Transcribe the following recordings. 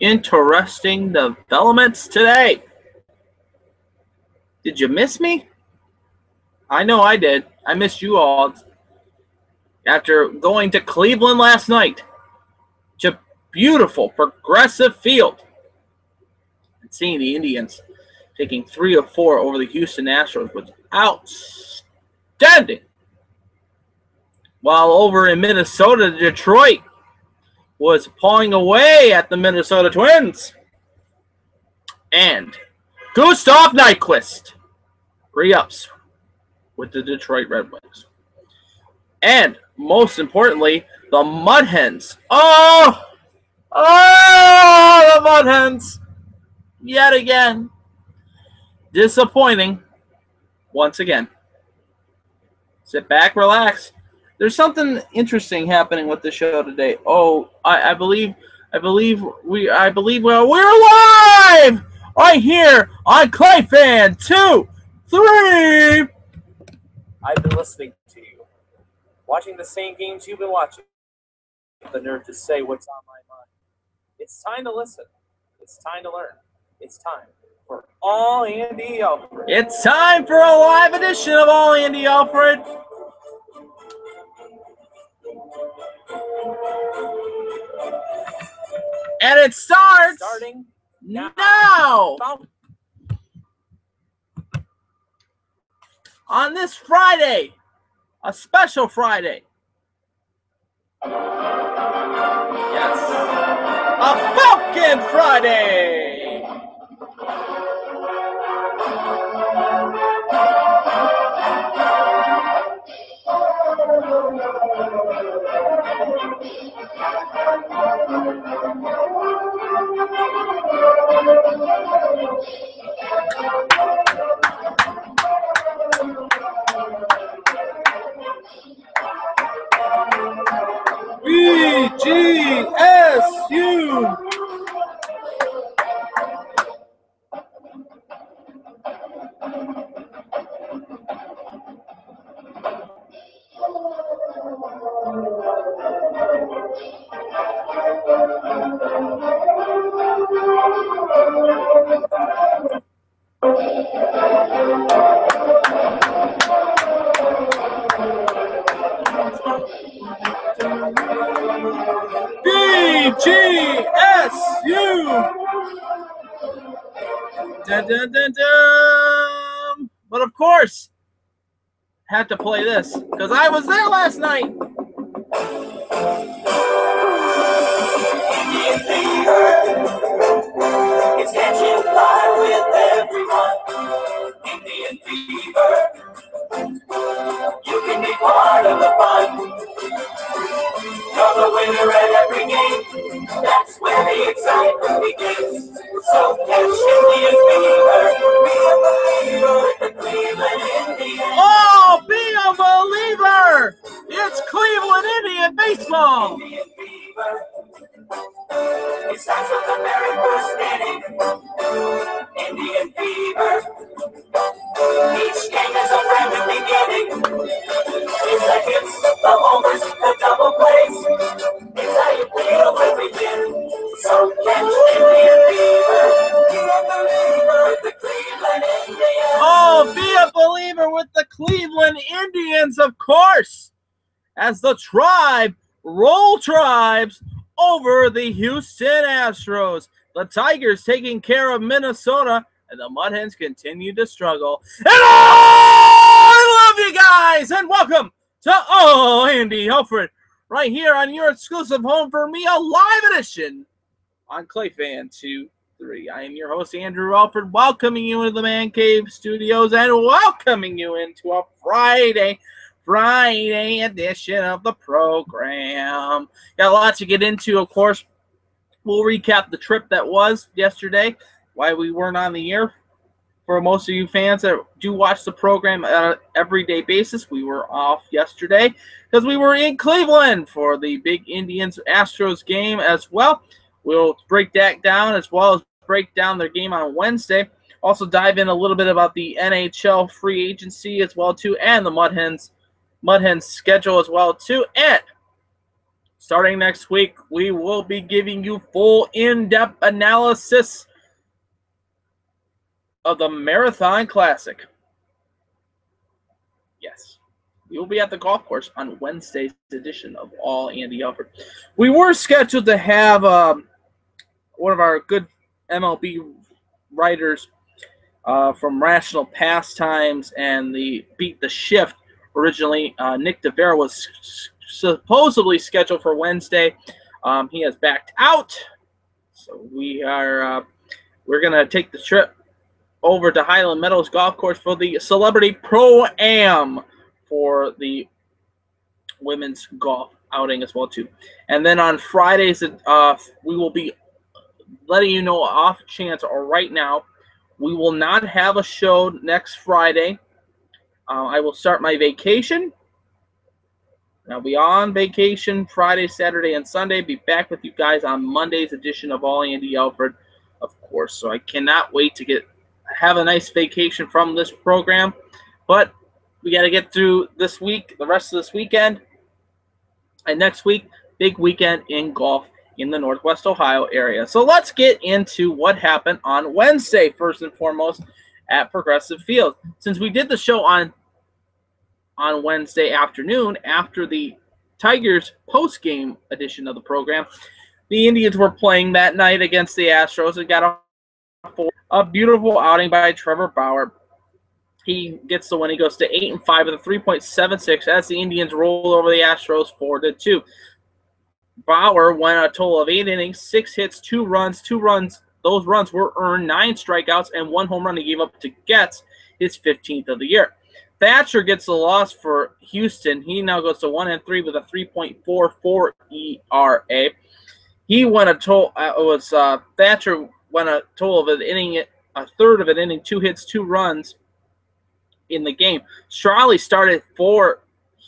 interesting developments today. Did you miss me? I know I did. I missed you all. After going to Cleveland last night, to beautiful Progressive Field, and seeing the Indians taking 3 of 4 over the Houston Astros was outstanding. While over in Minnesota, Detroit was pawing away at the Minnesota Twins. And Gustav Nyquist re-ups with the Detroit Red Wings. And most importantly, the Mud Hens. Oh, the Mud Hens. Yet again. Disappointing. Once again. Sit back, relax. There's something interesting happening with the show today. Oh, I believe we're live right here on Clay Fan 2, 3. I've been listening to you, watching the same games you've been watching. The nerve to say what's on my mind. It's time to listen. It's time to learn. It's time for All Andy Alfred. It's time for a live edition of All Andy Alfred. And it starts starting now. On this Friday, a special Friday. Yes, a Falcon Friday. BGSU. BGSU. Dun, dun, dun, dun. But of course, had to play this because I was there last night. Indian fever is catching fire with everyone. Indian fever, you can be part of the fun. You're the winner at every game. That's where the excitement begins. So catch Indian fever, be a believer with the Cleveland Indians. Oh, be a believer! It's Cleveland Indian baseball. Indian fever. It starts with the very first inning. Indian fever. Each game is a brand new beginning. It's the hits, the homers, the double plays. It's how you feel when we win. So catch Indian fever. Be a believer with the Cleveland Indians. Oh, be a believer with the Cleveland Indians, of course. As the Tribe roll Tribes over the Houston Astros. The Tigers taking care of Minnesota, and the Mud Hens continue to struggle. And I love you guys, and welcome to All Andy Alfred, right here on your exclusive home for me, a live edition on Clay Fan 2, 3. I am your host, Andrew Alfred, welcoming you into the Man Cave Studios and welcoming you into a Friday edition of the program. Got a lot to get into, of course. We'll recap the trip that was yesterday, why we weren't on the air. For most of you fans that do watch the program on an everyday basis, we were off yesterday because we were in Cleveland for the big Indians-Astros game as well. We'll break that down as well as break down their game on Wednesday. Also dive in a little bit about the NHL free agency as well too, and the Mud Hens schedule as well too, and Starting next week, we will be giving you full in-depth analysis of the Marathon Classic. Yes, we will be at the golf course on Wednesday's edition of All Andy Alfred. We were scheduled to have one of our good MLB writers from Rational Pastimes and the Beat the Shift. Originally, Nick DeVera was supposedly scheduled for Wednesday. He has backed out, so we're gonna take the trip over to Highland Meadows Golf Course for the Celebrity Pro-Am for the women's golf outing as well too. And then on Fridays, we will be letting you know off chance or right now, we will not have a show next Friday. I will start my vacation. I'll be on vacation Friday, Saturday, and Sunday. Be back with you guys on Monday's edition of All Andy Alfred, of course. So I cannot wait to have a nice vacation from this program. But we got to get through this week, the rest of this weekend. And next week, big weekend in golf in the Northwest Ohio area. So let's get into what happened on Wednesday, first and foremost, at Progressive Field. Since we did the show on Wednesday afternoon after the Tigers post-game edition of the program, the Indians were playing that night against the Astros and got a beautiful outing by Trevor Bauer. He gets the win. He goes to 8-5 with a 3.76 as the Indians roll over the Astros 4-2. Bauer went a total of 8 innings, 6 hits, 2 runs. Those runs were earned, 9 strikeouts, and 1 home run he gave up to Getz, his 15th of the year. Thatcher gets the loss for Houston. He now goes to 1-3 with a 3.44 ERA. He went a total. Thatcher went a total of an inning, a third of an inning, 2 hits, 2 runs in the game. Strawley started for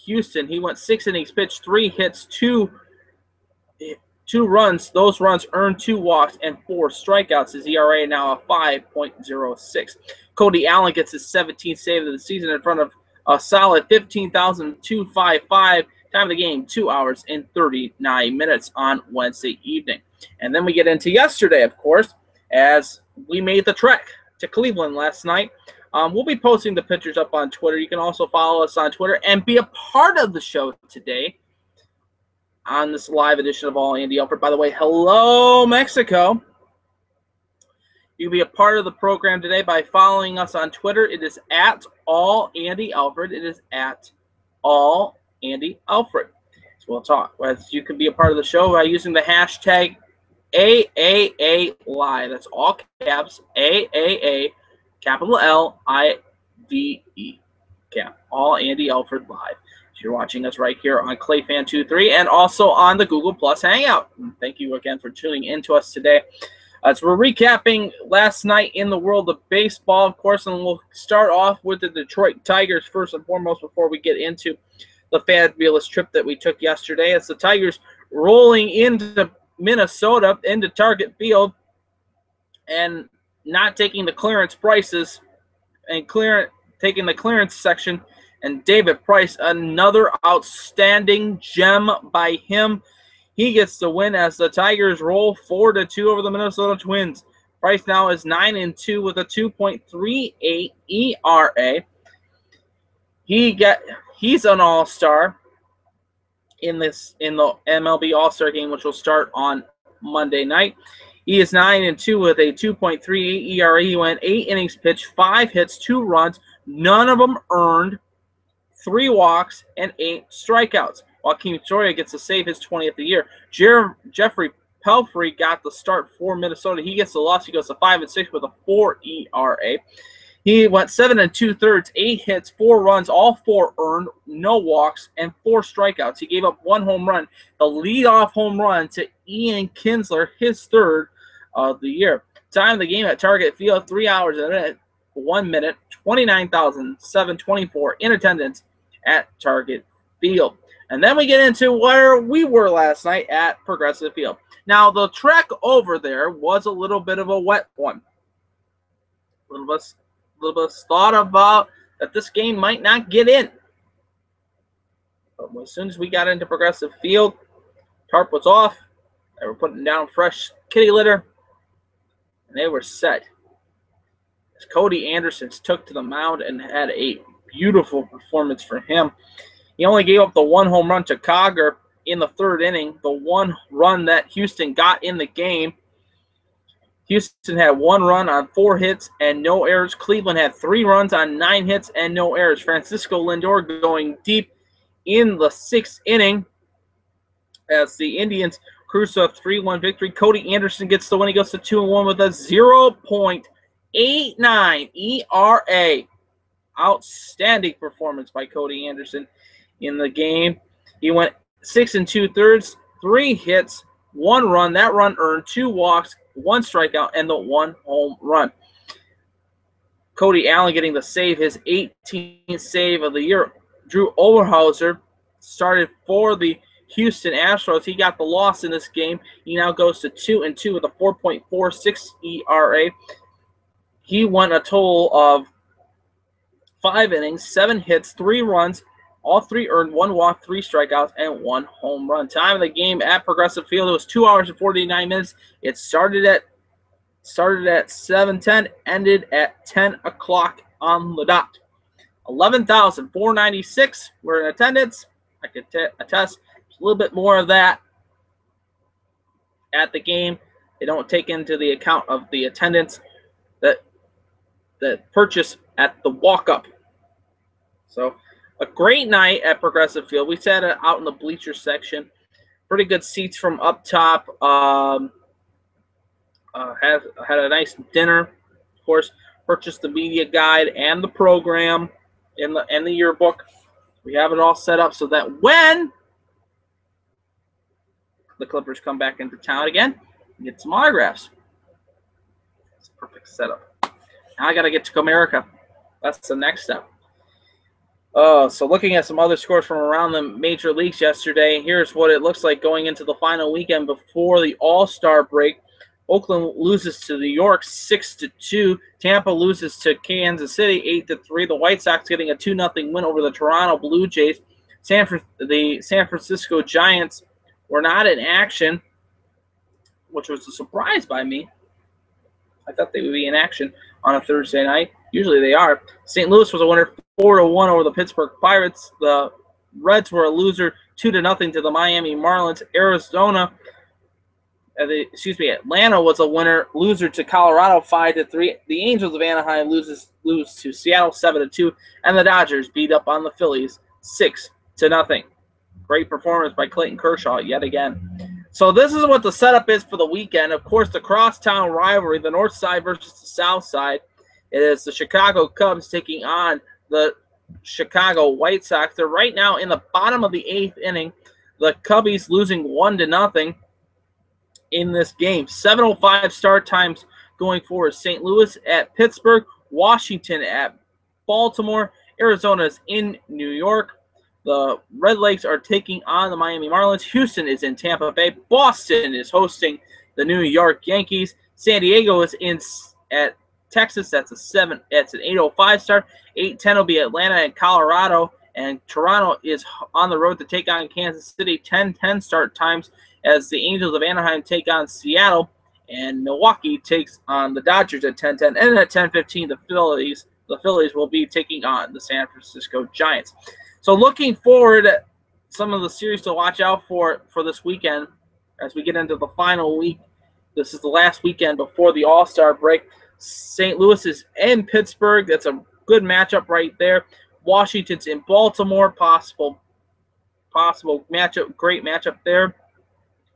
Houston. He went 6 innings pitched, 3 hits, 2 runs. Those runs earned 2 walks and 4 strikeouts. His ERA now a 5.06. Cody Allen gets his 17th save of the season in front of a solid 15,255. Time of the game, 2 hours and 39 minutes on Wednesday evening. And then we get into yesterday, of course, as we made the trek to Cleveland last night. We'll be posting the pictures up on Twitter. You can also follow us on Twitter and be a part of the show today on this live edition of All Andy Alfred. By the way, hello, Mexico. You can be a part of the program today by following us on Twitter. It is at All Andy Alfred. It is at All Andy Alfred. So we'll talk. You can be a part of the show by using the hashtag AAA That's all caps, AAA, capital L-I-V-E. Cap. All Andy Alfred Live. So you're watching us right here on ClayFan23 and also on the Google Plus Hangout. And thank you again for tuning in to us today. So we're recapping last night in the world of baseball, of course, and we'll start off with the Detroit Tigers first and foremost before we get into the fabulous trip that we took yesterday. It's the Tigers rolling into Minnesota, into Target Field, and not taking the clearance prices and taking the clearance section. And David Price, another outstanding gem by him. He gets the win as the Tigers roll 4-2 over the Minnesota Twins. Price now is 9-2 with a 2.38 ERA. He's an all-star in the MLB All-Star game, which will start on Monday night. He is 9-2 with a 2.38 ERA. He went 8 innings pitched, 5 hits, 2 runs, none of them earned, 3 walks, and 8 strikeouts. Joaquin Soria gets to save his 20th of the year. Jeffrey Pelfrey got the start for Minnesota. He gets the loss. He goes to 5-6 with a 4 ERA. He went 7 2/3, 8 hits, 4 runs, all 4 earned, no walks, and 4 strikeouts. He gave up 1 home run, the leadoff home run to Ian Kinsler, his 3rd of the year. Time of the game at Target Field, 3 hours and 1 minute, 29,724 in attendance at Target Field. And then we get into where we were last night at Progressive Field. Now, the trek over there was a little bit of a wet one. A little bit thought about that this game might not get in. But as soon as we got into Progressive Field, Tarp was off. They were putting down fresh kitty litter, and they were set. As Cody Anderson took to the mound and had a beautiful performance for him. He only gave up the one home run to Cogger in the third inning, the one run that Houston got in the game. Houston had 1 run on 4 hits and no errors. Cleveland had 3 runs on 9 hits and no errors. Francisco Lindor going deep in the 6th inning as the Indians cruise to a 3-1 victory. Cody Anderson gets the win. He goes to 2-1 with a 0.89 ERA. Outstanding performance by Cody Anderson in the game. He went 6 2/3, 3 hits, 1 run. That run earned 2 walks, 1 strikeout, and the 1 home run. Cody Allen getting the save, his 18th save of the year. Drew Overhauser started for the Houston Astros. He got the loss in this game. He now goes to 2-2 with a 4.46 ERA. He won a total of 5 innings, 7 hits, 3 runs. All 3 earned 1 walk, 3 strikeouts, and 1 home run. Time of the game at Progressive Field, it was 2 hours and 49 minutes. It started at 7:10, ended at 10 o'clock on the dot. 11,496 were in attendance. I could attest a little bit more of that at the game. They don't take into the account of the attendance that purchase at the walk-up. So a great night at Progressive Field. We sat out in the bleacher section. Pretty good seats from up top. Had a nice dinner. Of course, purchased the media guide and the program and the yearbook. We have it all set up so that when the Clippers come back into town again, we get some autographs. It's a perfect setup. Now I got to get to Comerica. That's the next step. So looking at some other scores from around the major leagues yesterday, here's what it looks like going into the final weekend before the All-Star break. Oakland loses to New York 6-2. Tampa loses to Kansas City 8-3. The White Sox getting a 2-0 win over the Toronto Blue Jays. The San Francisco Giants were not in action, which was a surprise by me. I thought they would be in action on a Thursday night. Usually they are. St. Louis was a winner 4-1 over the Pittsburgh Pirates. The Reds were a loser 2-0 to the Miami Marlins. Atlanta was a loser to Colorado 5-3. The Angels of Anaheim lose to Seattle 7-2, and the Dodgers beat up on the Phillies 6-0. Great performance by Clayton Kershaw yet again. So this is what the setup is for the weekend. Of course, the crosstown rivalry, the north side versus the south side. It is the Chicago Cubs taking on the Chicago White Sox. They're right now in the bottom of the 8th inning. The Cubbies losing 1-0 in this game. 7:05 start times going forward. St. Louis at Pittsburgh, Washington at Baltimore, Arizona is in New York. The Red Lakes are taking on the Miami Marlins. Houston is in Tampa Bay. Boston is hosting the New York Yankees. San Diego is in at Texas. That's an 8:05 start. 8:10 will be Atlanta and Colorado. And Toronto is on the road to take on Kansas City. 10:10 start times as the Angels of Anaheim take on Seattle. And Milwaukee takes on the Dodgers at 10:10. And at 10:15, the Phillies will be taking on the San Francisco Giants. So looking forward at some of the series to watch out for this weekend as we get into the final week. This is the last weekend before the All-Star break. St. Louis is in Pittsburgh. That's a good matchup right there. Washington's in Baltimore. Possible matchup. Great matchup there.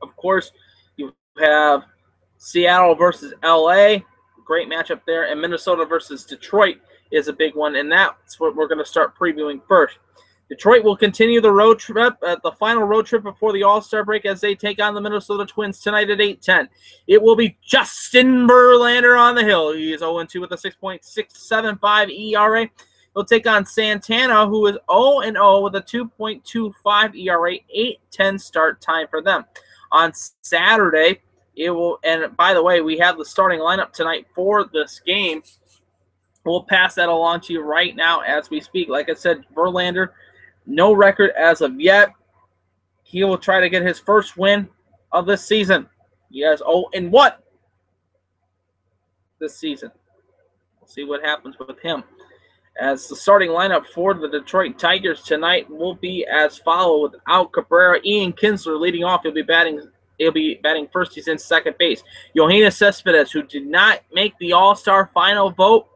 Of course, you have Seattle versus LA. Great matchup there. And Minnesota versus Detroit is a big one. And that's what we're going to start previewing first. Detroit will continue the road trip, the final road trip before the All-Star break as they take on the Minnesota Twins tonight at 8:10. It will be Justin Verlander on the hill. He is 0-2 with a 6.675 ERA. He'll take on Santana, who is 0-0 with a 2.25 ERA, 8:10 start time for them. On Saturday, it will, and by the way, we have the starting lineup tonight for this game. We'll pass that along to you right now as we speak. Like I said, Verlander, no record as of yet. he will try to get his first win of this season. He has 0-1 this season. We'll see what happens with him. As the starting lineup for the Detroit Tigers tonight will be as follows. Without Cabrera, Ian Kinsler leading off. He'll be batting first. He's in second base. Yoenis Cespedes, who did not make the All-Star final vote,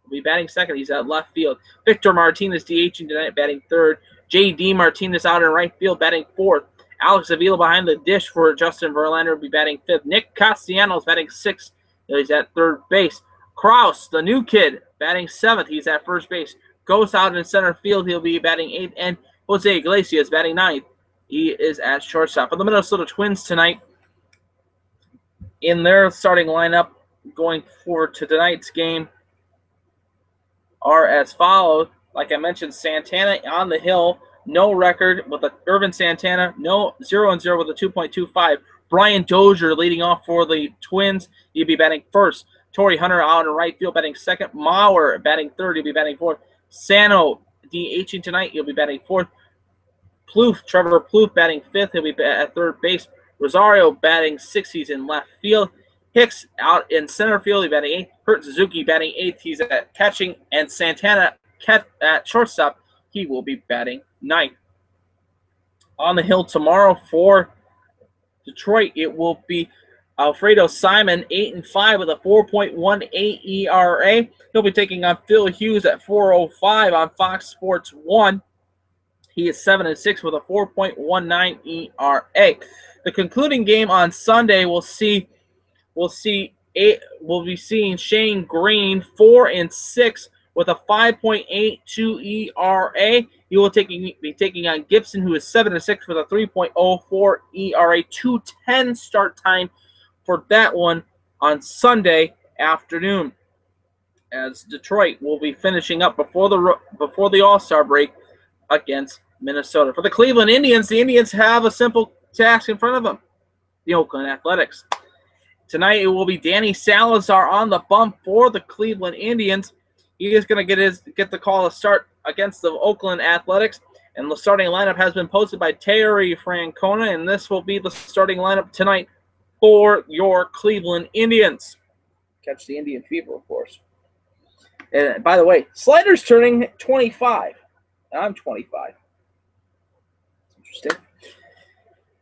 will be batting second. He's at left field. Victor Martinez DHing tonight, batting third. J.D. Martinez out in right field, batting fourth. Alex Avila behind the dish for Justin Verlander will be batting fifth. Nick Castellanos batting sixth. He's at third base. Kraus, the new kid, batting seventh. He's at first base. Goes out in center field. He'll be batting eighth. And Jose Iglesias batting ninth. He is at shortstop. For the Minnesota Twins tonight, in their starting lineup going forward to tonight's game, are as follows. Like I mentioned, Santana on the hill, no record with Irvin Santana, 0-0 with a 2.25. Brian Dozier leading off for the Twins. He'll be batting first. Torrey Hunter out in right field, batting second. Mauer batting third. He'll be batting fourth. Sano DHing tonight. He'll be batting fourth. Trevor Plouffe batting fifth. He'll be at third base. Rosario batting sixth. He's in left field. Hicks out in center field. He's batting eighth. Kurt Suzuki batting eighth. He's at catching. And Santana at shortstop. He will be batting ninth. On the hill tomorrow for Detroit, it will be Alfredo Simon, 8-5 with a 4.18 ERA. He'll be taking on Phil Hughes at 4:05 on Fox Sports 1. He is 7-6 with a 4.19 ERA. The concluding game on Sunday, we'll be seeing Shane Green, 4-6 with a 5.82 ERA. He will be taking on Gibson, who is 7-6 with a 3.04 ERA. 2:10 start time for that one on Sunday afternoon, as Detroit will be finishing up before the All-Star break against Minnesota. For the Cleveland Indians, the Indians have a simple task in front of them: the Oakland Athletics. Tonight it will be Danny Salazar on the bump for the Cleveland Indians. He is going to get the call to start against the Oakland Athletics, and the starting lineup has been posted by Terry Francona, and this will be the starting lineup tonight for your Cleveland Indians. Catch the Indian fever, of course. And by the way, Slider's turning 25. I'm 25. Interesting.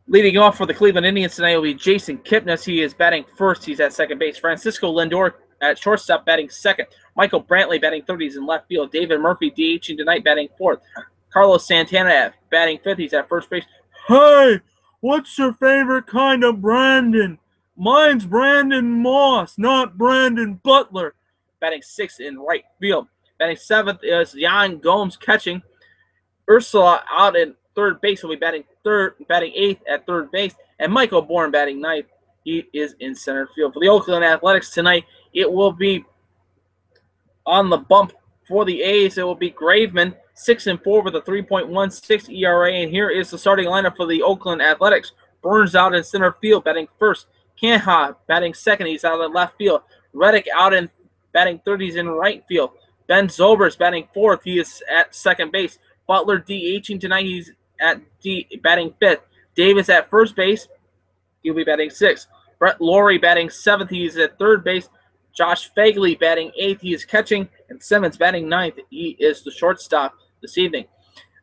Leading off for the Cleveland Indians tonight will be Jason Kipnis. He is batting first. He's at second base. Francisco Lindor at shortstop batting second. Michael Brantley batting third. He's in left field. David Murphy DHing tonight batting fourth. Carlos Santana at batting fifth. He's at first base. Hey! What's your favorite kind of Brandon? Mine's Brandon Moss, not Brandon Butler. Batting sixth in right field. Batting seventh is Yan Gomes catching. Ursula out in third base will be batting eighth at third base. And Michael Bourne batting ninth. He is in center field. For the Oakland Athletics tonight, it will be on the bump for the A's. It will be Graveman, 6-4 with a 3.16 ERA. And here is the starting lineup for the Oakland Athletics. Burns out in center field, batting first. Canha batting second. He's out in left field. Reddick out in batting third. He's in right field. Ben Zobrist batting fourth. He is at second base. Butler DHing tonight. He's at batting fifth. Davis at first base. He'll be batting sixth. Brett Laurie batting seventh. He's at third base. Josh Fagley batting eighth. He is catching. And Simmons batting ninth. He is the shortstop this evening.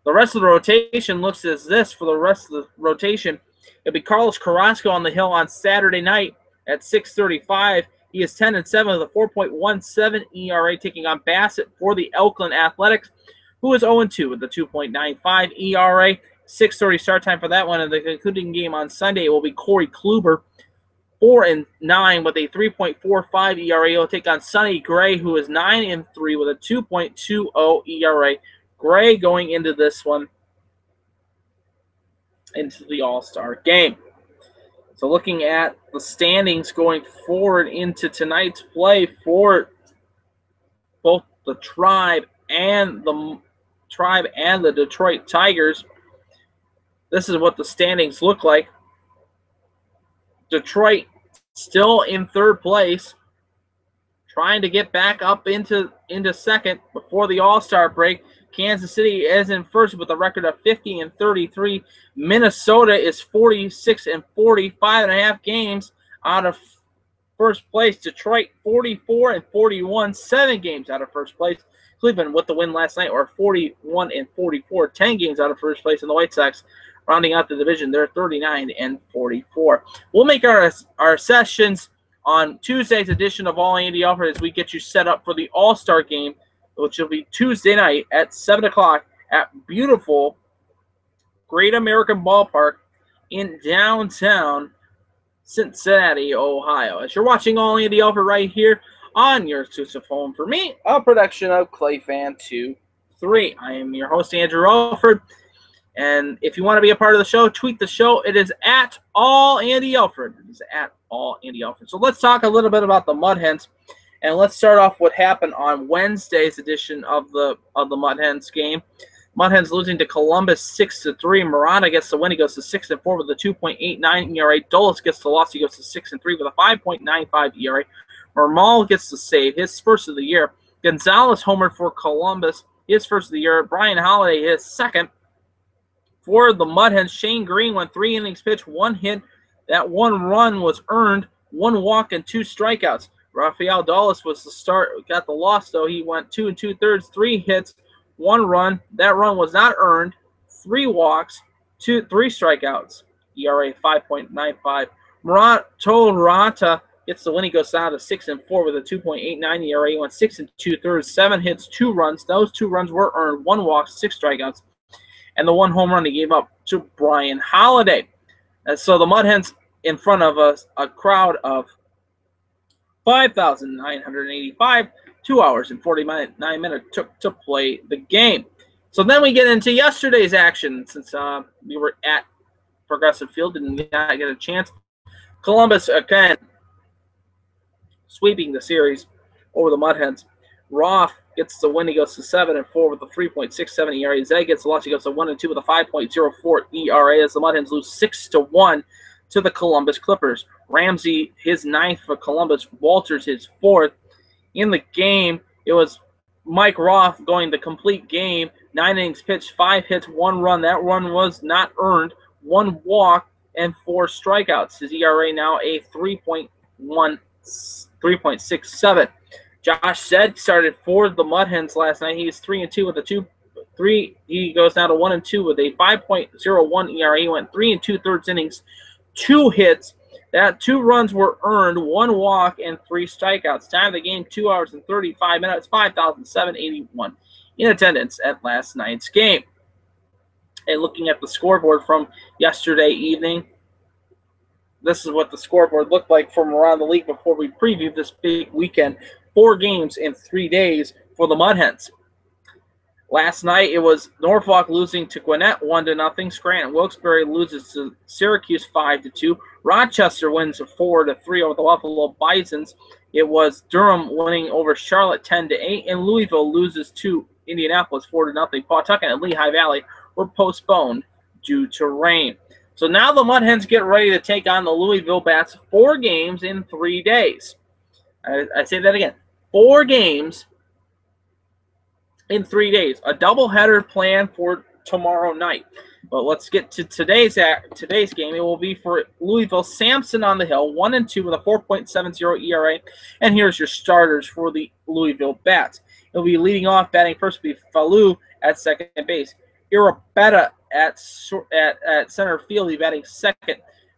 The rest of the rotation looks as this. For the rest of the rotation, it'll be Carlos Carrasco on the hill on Saturday night at 6:35. He is 10-7 with a 4.17 ERA, taking on Bassett for the Oakland Athletics, who is 0-2 with a 2.95 ERA. 6:30 start time for that one. And the concluding game on Sunday will be Corey Kluber, 4-9 with a 3.45 ERA. He'll take on Sonny Gray, who is 9-3 with a 2.20 ERA. Gray going into this one, into the All-Star game. So looking at the standings going forward into tonight's play for both the Tribe and the Detroit Tigers, this is what the standings look like. Detroit still in third place, trying to get back up into second before the All-Star break. Kansas City is in first with a record of 50-33. Minnesota is 46-40, 5.5 games out of first place. Detroit 44-41, 7 games out of first place. Cleveland with the win last night are 41-44, 10 games out of first place. And the White Sox rounding out the division, they're 39-44. We'll make our sessions on Tuesday's edition of All Andy Alfred as we get you set up for the All-Star game, which will be Tuesday night at 7 o'clock at beautiful Great American Ballpark in downtown Cincinnati, Ohio. As you're watching All Andy Alfred right here on your exclusive home for me, a production of ClayFan23. I am your host, Andrew Alfred. And if you want to be a part of the show, tweet the show. It is at All Andy Alfred. It is at All Andy Alfred. So let's talk a little bit about the Mud Hens. And let's start off what happened on Wednesday's edition of the Mud Hens game. Mud Hens losing to Columbus 6-3. Murata gets the win. He goes to 6-4 with a 2.89 ERA. Dulles gets the loss. He goes to 6-3 with a 5.95 ERA. Mermal gets the save, his first of the year. Gonzalez homered for Columbus, his first of the year. Brian Holiday, his second. For the Mud Hens, Shane Green went 3 innings pitched, 1 hit. That 1 run was earned, 1 walk and 2 strikeouts. Rafael Dulles was the start, got the loss though. He went 2 2/3, 3 hits, 1 run. That run was not earned. 3 walks, 3 strikeouts. ERA 5.95. Murata gets the win. He goes down to 6-4 with a 2.89 ERA. He went 6 2/3, 7 hits, 2 runs. Those 2 runs were earned. 1 walk, 6 strikeouts, and the 1 home run he gave up to Brian Holiday. And so the Mud Hens in front of a crowd of 5,985, 2 hours and 49 minutes took to play the game. So then we get into yesterday's action since we were at Progressive Field and did not get a chance. Columbus, again, sweeping the series over the Mud Hens. Roth gets the win. He goes to 7-4 with a 3.67 ERA. Zay gets the loss. He goes to 1-2 with a 5.04 ERA as the Mud Hens lose 6-1 to the Columbus Clippers. Ramsey, his 9th for Columbus. Walters, his 4th. In the game, it was Mike Roth going the complete game. 9 innings pitched, 5 hits, 1 run. That run was not earned. 1 walk and 4 strikeouts. His ERA now a 3.67. Josh Zed started for the Mud Hens last night. He's 3-2 with a 2.3. He goes down to 1-2 with a 5.01 ERA. He went 3 2/3 innings, 2 hits. That 2 runs were earned, 1 walk, and 3 strikeouts. Time of the game, 2 hours and 35 minutes, 5,781 in attendance at last night's game. And looking at the scoreboard from yesterday evening, this is what the scoreboard looked like from around the league before we previewed this big weekend. 4 games in 3 days for the Mud Hens. Last night, it was Norfolk losing to Gwinnett 1-0. Scranton Wilkes-Barre loses to Syracuse 5-2. Rochester wins 4-3 over the Buffalo Bisons. It was Durham winning over Charlotte 10-8, and Louisville loses to Indianapolis 4-0. Pawtucket and Lehigh Valley were postponed due to rain. So now the Mud Hens get ready to take on the Louisville Bats. 4 games in 3 days. I say that again. 4 games in 3 days. A doubleheader planned for tomorrow night. But let's get to today's game. It will be for Louisville. Sampson on the hill, 1-2 with a 4.70 ERA. And here's your starters for the Louisville Bats. It'll be leading off, batting first will be Falou at second base. Irabetta at center field, he'll be batting second.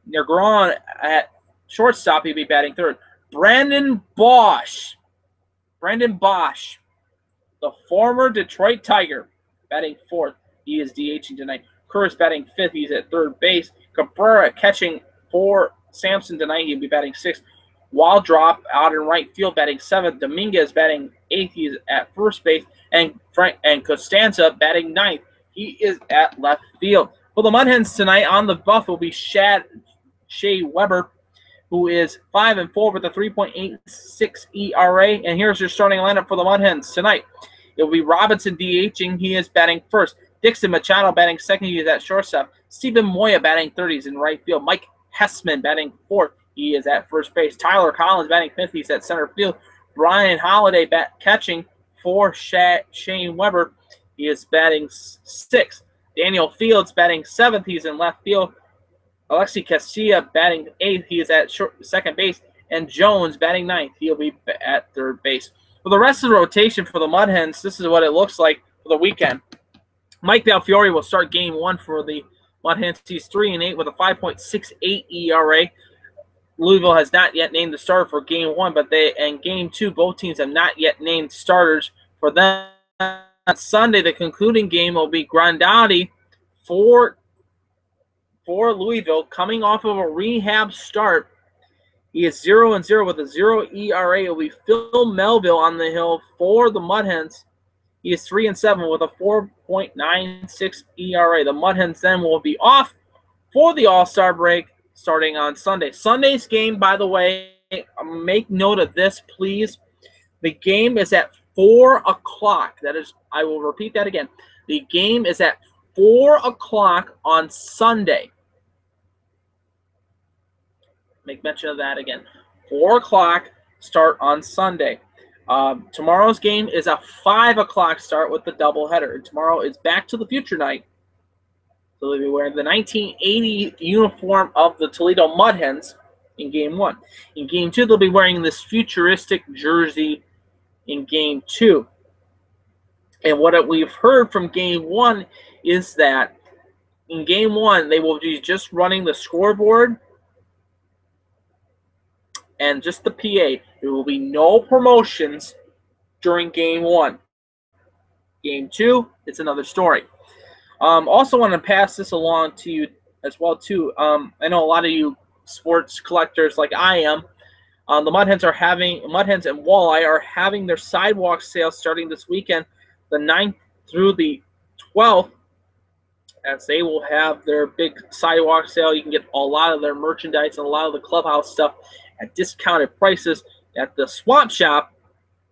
Negron at shortstop, he'll be batting third. Brandon Bosch, the former Detroit Tiger, batting fourth. He is DHing tonight. Curtis batting fifth. He's at third base. Cabrera catching for Sampson tonight. He'll be batting sixth. Waldrop out in right field batting seventh. Dominguez batting eighth. He's at first base. And Costanza batting ninth. He is at left field. For the Mud Hens tonight on the buff will be Shea Weber, who is 5-4 with a 3.86 ERA. And here's your starting lineup for the Mud Hens tonight. It will be Robinson DHing. He is batting first. Dixon Machado batting second. He is at shortstop. Stephen Moya batting third. He's in right field. Mike Hessman batting fourth. He is at first base. Tyler Collins batting fifth. He's at center field. Brian Holiday catching for Shane Weber. He is batting 6th. Daniel Fields batting 7th. He's in left field. Alexi Castilla batting 8th. He is at second base. And Jones batting 9th. He'll be at third base. For the rest of the rotation for the Mud Hens, this is what it looks like for the weekend. Mike Belfiore will start game 1 for the Mud Hens. He's 3-8 with a 5.68 ERA. Louisville has not yet named the starter for game 1, but in game 2, both teams have not yet named starters for them. On Sunday, the concluding game will be Grandati for Louisville, coming off of a rehab start. He is 0-0 with a 0 ERA. It will be Phil Melville on the hill for the Mud Hens. He is 3-7 with a 4.96 ERA. The Mud Hens then will be off for the All-Star break starting on Sunday. Sunday's game, by the way, make note of this, please. The game is at 4 o'clock. That is, I will repeat that again. The game is at 4 o'clock on Sunday. Make mention of that again. 4 o'clock start on Sunday. Tomorrow's game is a 5 o'clock start with the doubleheader. Tomorrow is Back to the Future night. So they'll be wearing the 1980 uniform of the Toledo Mud Hens in Game 1. In Game 2, they'll be wearing this futuristic jersey in Game 2. And what we've heard from Game 1 is that in Game 1, they will be just running the scoreboard and just the PA. There will be no promotions during Game 1. Game 2, it's another story. Also want to pass this along to you as well, too. I know a lot of you sports collectors like I am. The Mud Hens and Walleye are having their sidewalk sales starting this weekend, the 9th through the 12th, as they will have their big sidewalk sale. You can get a lot of their merchandise and a lot of the clubhouse stuff at discounted prices at the Swamp Shop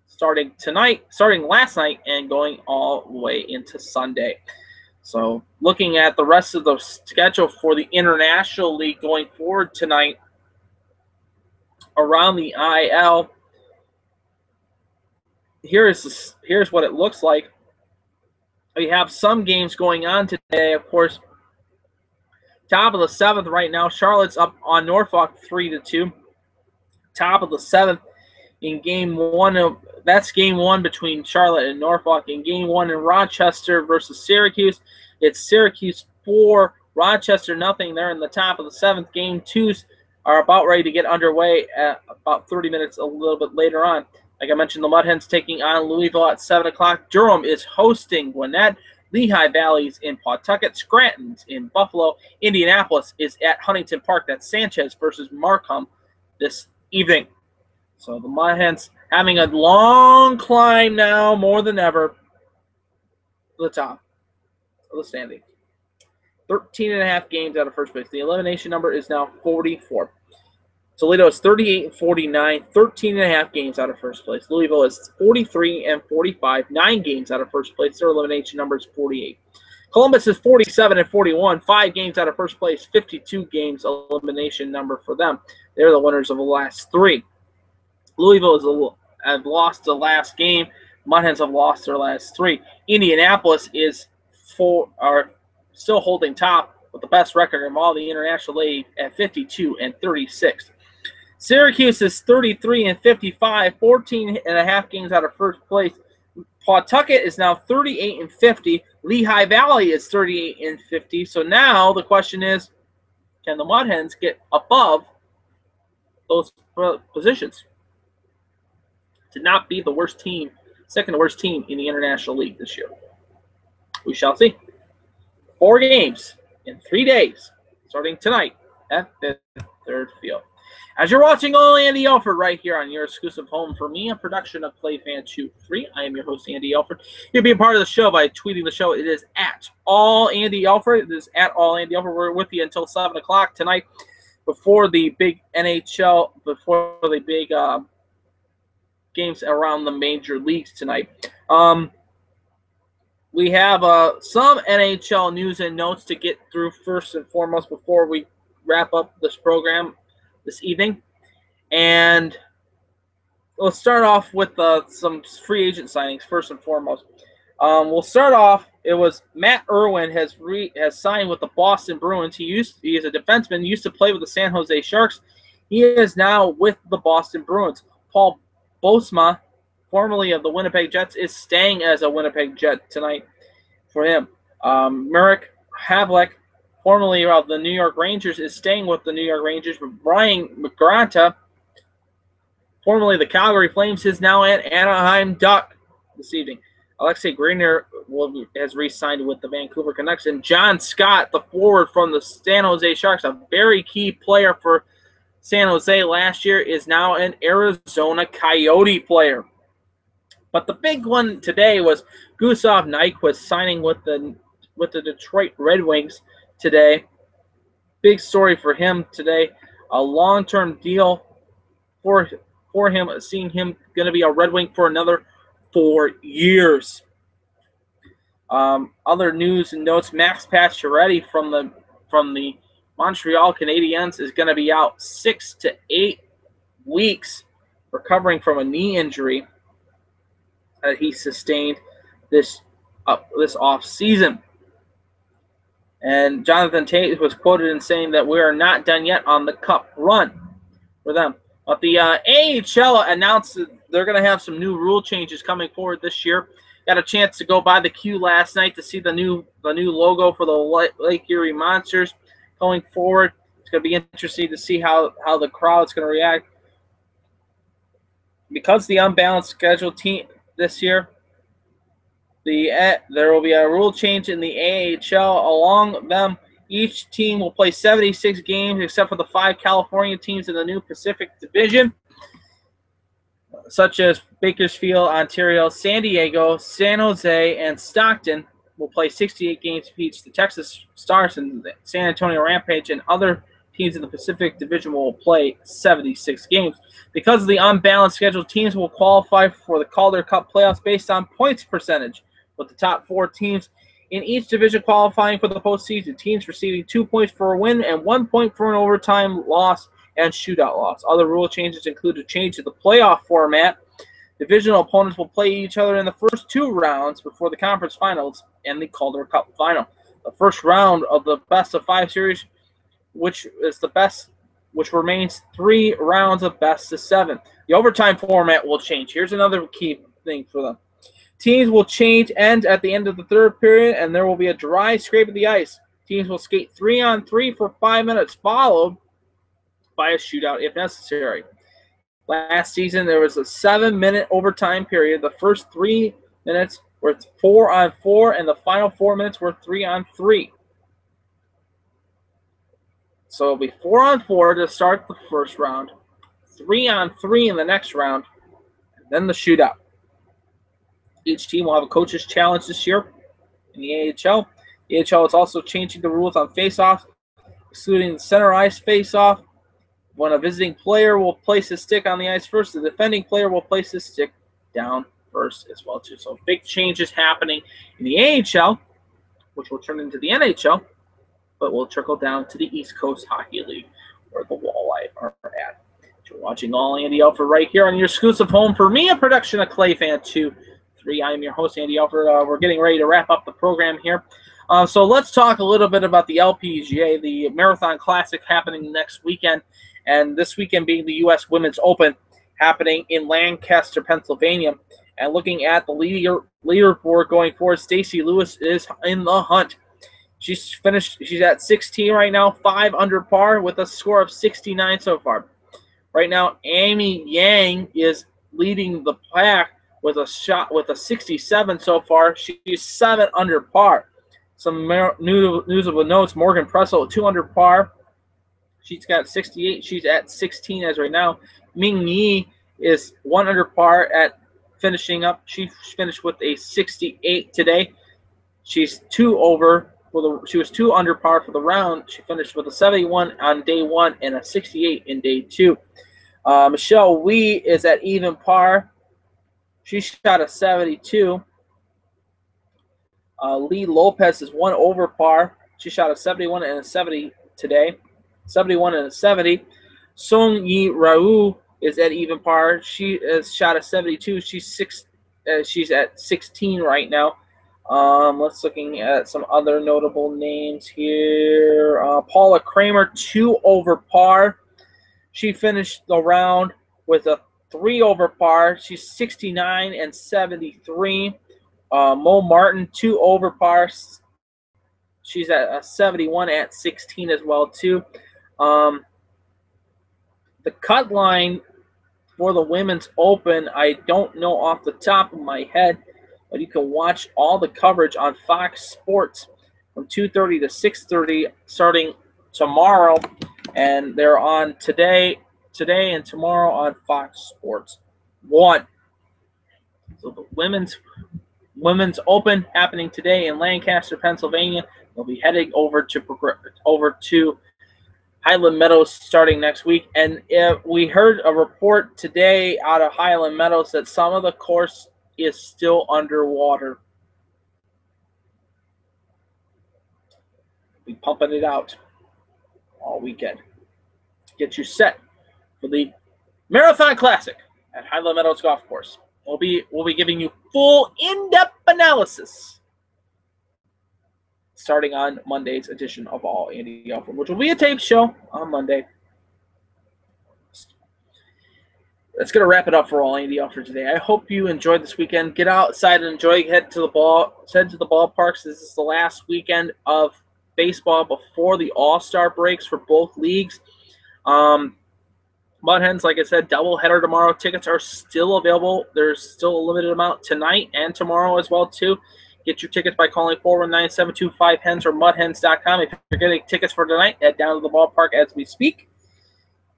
starting last night and going all the way into Sunday. So looking at the rest of the schedule for the International League going forward tonight around the IL, here's what it looks like. We have some games going on today, of course. Top of the 7th right now, Charlotte's up on Norfolk 3-2. Top of the 7th in Game 1. That's Game 1 between Charlotte and Norfolk. In Game 1 in Rochester versus Syracuse, it's Syracuse 4, Rochester nothing. They're in the top of the 7th. Game 2s are about ready to get underway at about 30 minutes a little bit later on. Like I mentioned, the Mud Hens taking on Louisville at 7 o'clock. Durham is hosting Gwinnett. Lehigh Valley's in Pawtucket. Scranton's in Buffalo. Indianapolis is at Huntington Park. That's Sanchez versus Markham this evening. So the Mud Hens having a long climb now, more than ever, to the top of the standings. 13.5 games out of first place. The elimination number is now 44. Toledo is 38-49, 13.5 games out of first place. Louisville is 43-45, 9 games out of first place. Their elimination number is 48. Columbus is 47-41, 5 games out of first place, 52 games elimination number for them. They're the winners of the last 3. Louisville have lost the last game. Mud Hens have lost their last 3. Indianapolis is still holding top with the best record of all the International League at 52-36. Syracuse is 33-55, 14.5 games out of first place. Pawtucket is now 38-50. Lehigh Valley is 38-50. So now the question is, can the Mud Hens get above those positions to not be the worst team, second worst team in the International League this year? We shall see. 4 games in 3 days, starting tonight at Fifth Third Field. As you're watching All Andy Alfred right here on your exclusive home for me, a production of PlayFan23. I am your host, Andy Alfred. You'll be a part of the show by tweeting the show. It is at All Andy Alfred. It is at All Andy Alfred. We're with you until 7 o'clock tonight before the big NHL, before the big games around the major leagues tonight. We have some NHL news and notes to get through first and foremost before we wrap up this program this evening. And let's start off with some free agent signings first and foremost. We'll start off. It was Matt Irwin has signed with the Boston Bruins. He is a defenseman. Used to play with the San Jose Sharks. He is now with the Boston Bruins. Paul Bosma, formerly of the Winnipeg Jets, is staying as a Winnipeg Jet tonight for him. Marek Havlik, formerly of the New York Rangers, is staying with the New York Rangers. Brian McGranta, formerly the Calgary Flames, is now at Anaheim Duck this evening. Alexei Grenier has re-signed with the Vancouver Canucks. And John Scott, the forward from the San Jose Sharks, a very key player for San Jose last year, is now an Arizona Coyote player. But the big one today was Gustav Nyquist signing with the Detroit Red Wings today. Big story for him today. A long-term deal for him, seeing him going to be a Red Wing for another 4 years. Other news and notes: Max Pacioretty from the Montreal Canadiens is going to be out 6 to 8 weeks, recovering from a knee injury that he sustained this off season. And Jonathan Tate was quoted in saying that we are not done yet on the Cup run for them. But the AHL announced that they're going to have some new rule changes coming forward this year. Got a chance to go by the queue last night to see the new logo for the Lake Erie Monsters going forward. It's going to be interesting to see how the crowd's going to react. Because the unbalanced schedule team this year, there will be a rule change in the AHL. Along them, each team will play 76 games except for the 5 California teams in the new Pacific Division, such as Bakersfield, Ontario, San Diego, San Jose, and Stockton will play 68 games each. The Texas Stars and the San Antonio Rampage and other teams in the Pacific Division will play 76 games. Because of the unbalanced schedule, teams will qualify for the Calder Cup playoffs based on points percentage, with the top 4 teams in each division qualifying for the postseason. Teams receiving 2 points for a win and 1 point for an overtime loss and shootout loss. Other rule changes include a change to the playoff format. Divisional opponents will play each other in the first 2 rounds before the conference finals and the Calder Cup final. The first round of the best-of-5 series, which remains 3 rounds of best-of-7. The overtime format will change. Here's another key thing for them. Teams will end at the end of the 3rd period, and there will be a dry scrape of the ice. Teams will skate 3-on-3 for 5 minutes, followed by a shootout if necessary. Last season, there was a 7-minute overtime period. The first 3 minutes were 4-on-4, and the final 4 minutes were 3-on-3. So it'll be 4-on-4 to start the first round, 3-on-3 in the next round, and then the shootout. Each team will have a coach's challenge this year in the AHL. The AHL is also changing the rules on face-offs, excluding the center ice face-off. When a visiting player will place his stick on the ice first, the defending player will place his stick down first as well, too. So big changes happening in the AHL, which will turn into the NHL, but will trickle down to the East Coast Hockey League, where the Walleye are at. You're watching All Andy Alfred right here on your exclusive home for me, a production of Clay Fan 2. I am your host, Andy Alfred. We're getting ready to wrap up the program here. So let's talk a little bit about the LPGA, the Marathon Classic happening next weekend, and this weekend being the U.S. Women's Open happening in Lancaster, Pennsylvania. And looking at the leaderboard going forward, Stacey Lewis is in the hunt. She's at 16 right now, 5 under par with a score of 69 so far. Right now, Amy Yang is leading the pack with a 67 so far. She's 7 under par. Some newsable notes: Morgan Pressel 2 under par. She's got 68. She's at 16 as right now. Ming Yi is 1 under par at finishing up. She finished with a 68 today. She's 2 over. She was 2 under par for the round. She finished with a 71 on day 1 and a 68 in day 2. Michelle Wee is at even par. She shot a 72. Lee Lopez is 1 over par. She shot a 71 and a 70 today. 71 and a 70. Song Yi Rao is at even par. She has shot a 72. She's at 16 right now. Let's looking at some other notable names here. Paula Kramer, 2 over par. She finished the round with a 3 over par. She's 69 and 73. Mo Martin, 2 over par. She's at a 71 at 16 as well too. The cut line for the Women's Open, I don't know off the top of my head, but you can watch all the coverage on Fox Sports from 2:30 to 6:30 starting tomorrow, and they're on today and tomorrow on Fox Sports 1. So the Women's Open happening today in Lancaster, Pennsylvania. They'll be heading over to Highland Meadows starting next week. And we heard a report today out of Highland Meadows that some of the course is still underwater. We'll be pumping it out all weekend. Get you set for the Marathon Classic at Highland Meadows Golf Course. We'll be giving you full in-depth analysis starting on Monday's edition of All Andy Alfred, which will be a tape show on Monday. That's going to wrap it up for All Andy Alfred today. I hope you enjoyed this weekend. Get outside and enjoy. Head to the ballparks. This is the last weekend of baseball before the All-Star breaks for both leagues. Mud Hens, like I said, doubleheader tomorrow. Tickets are still available. There's still a limited amount tonight and tomorrow as well too. Get your tickets by calling 419-725-HENS or mudhens.com. If you're getting tickets for tonight, head down to the ballpark as we speak.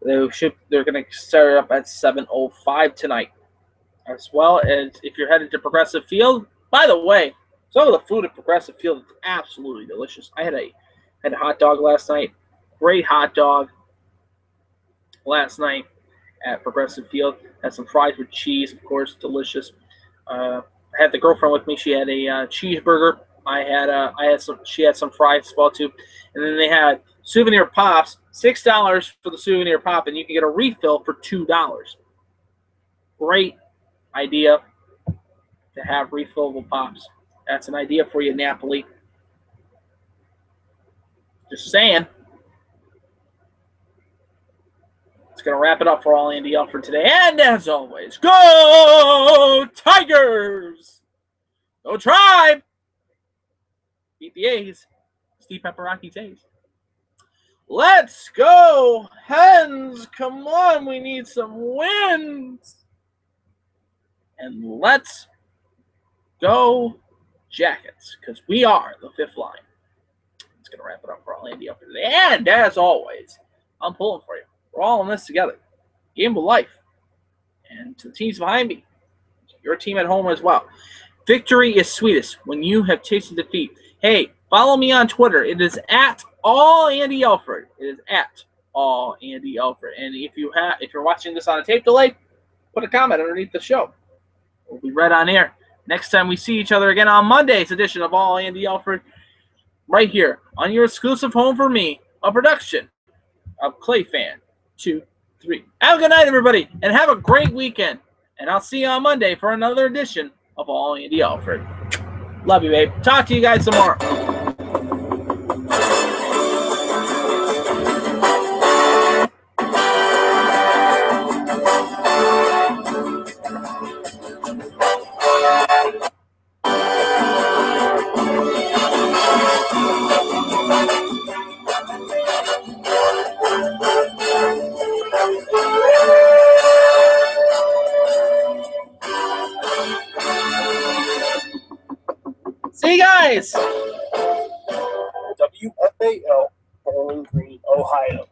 They're going to start up at 7:05 tonight. As well as if you're headed to Progressive Field. By the way, some of the food at Progressive Field is absolutely delicious. I had a hot dog last night. Great hot dog last night at Progressive Field. Had some fries with cheese, of course, delicious. I had the girlfriend with me. She had a cheeseburger. She had some fries as well too, and then they had souvenir pops. $6 for the souvenir pop, and you can get a refill for $2. Great idea to have refillable pops. That's an idea for you, Napoli. Just saying. It's going to wrap it up for All Andy Alfred today. And as always, go Tigers! Go Tribe! Beat the A's. Steve Pepperocky's A's. Let's go Hens! Come on, we need some wins! And let's go Jackets, because we are the fifth line. It's going to wrap it up for All Andy Alfred today. And as always, I'm pulling for you. We're all in this together. Game of life. And to the teams behind me, your team at home as well. Victory is sweetest when you have tasted defeat. Hey, follow me on Twitter. It is at All Andy Alfred. It is at All Andy Alfred. And if you're watching this on a tape delay, put a comment underneath the show. We'll be right on air next time we see each other again on Monday's edition of All Andy Alfred, right here on your exclusive home for me, a production of Clay Fan 2, 3. Have a good night, everybody, and have a great weekend. And I'll see you on Monday for another edition of All Andy Alfred. Love you, babe. Talk to you guys tomorrow. See you guys. WFAL, Bowling Green, Ohio.